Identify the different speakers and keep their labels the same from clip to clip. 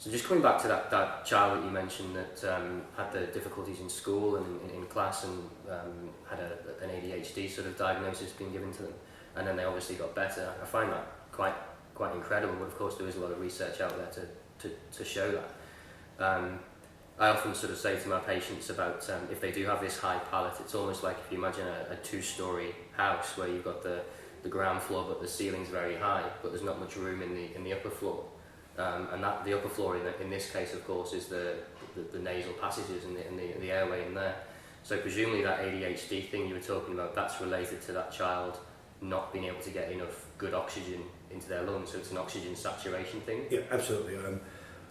Speaker 1: So just coming back to that child that you mentioned that had the difficulties in school and in class and had an ADHD sort of diagnosis being given to them, and then they obviously got better. I find that quite incredible, but of course there is a lot of research out there to show that. I often sort of say to my patients about if they do have this high palate, it's almost like if you imagine a two-story house where you've got the ground floor but the ceiling's very high, but there's not much room in the upper floor. And that the upper floor in this case, of course, is the nasal passages and the airway in there. So presumably that ADHD thing you were talking about, that's related to that child not being able to get enough good oxygen into their lungs. So it's an oxygen saturation thing.
Speaker 2: Yeah, absolutely.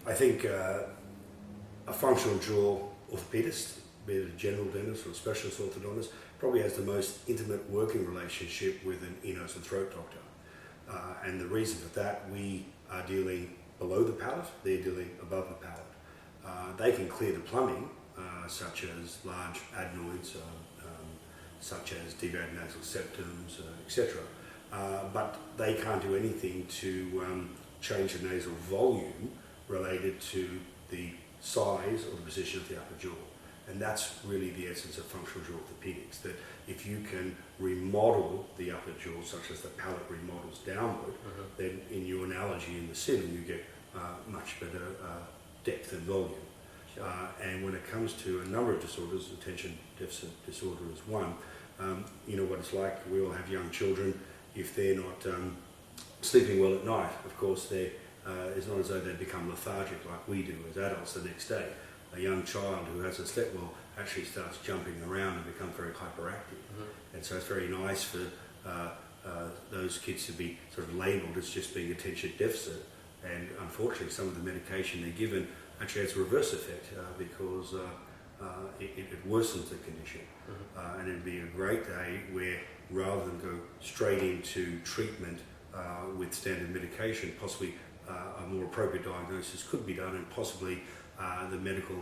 Speaker 2: I think a functional jaw orthopaedist, be it a general dentist or a specialist orthodontist, probably has the most intimate working relationship with an ear, nose and throat doctor. And the reason for that, we are dealing below the palate, they're dealing above the palate. They can clear the plumbing, such as large adenoids, such as deviated nasal septums, etc. But they can't do anything to change the nasal volume related to the size or the position of the upper jaw. And that's really the essence of functional jaw orthopedics, that if you can remodel the upper jaw, such as the palate remodels downward, then in your analogy in the ceiling you get much better depth and volume.
Speaker 1: Sure.
Speaker 2: And when it comes to a number of disorders, attention deficit disorder is one. You know what it's like, we all have young children. If they're not sleeping well at night, of course, it's not as though they become lethargic like we do as adults the next day. A young child who hasn't slept well actually starts jumping around and becomes very hyperactive. And so it's very nice for those kids to be sort of labelled as just being attention deficit. And unfortunately, some of the medication they're given actually has a reverse effect because it worsens the condition. And it'd be a great day where rather than go straight into treatment with standard medication, possibly a more appropriate diagnosis could be done, and possibly the medical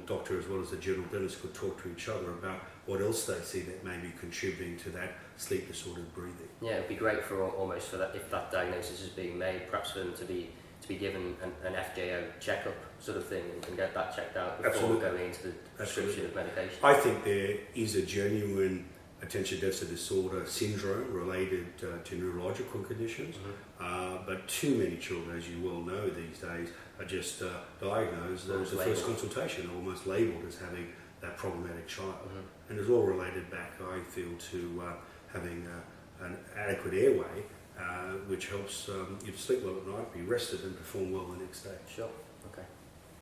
Speaker 2: doctor as well as the general dentist could talk to each other about what else they see that may be contributing to that sleep disordered breathing.
Speaker 1: Yeah, it'd be great for almost for that, if that diagnosis is being made, perhaps for them to be given an FJO checkup sort of thing and get that checked out before going into the prescription of medication.
Speaker 2: I think there is a genuine attention deficit disorder syndrome related to neurological conditions, but too many children, as you well know these days, are just diagnosed as the first consultation, almost labelled as having that problematic child. And it's all related back, I feel, to having an adequate airway, which helps you to sleep well at night, be rested and perform well the next day.
Speaker 1: Sure.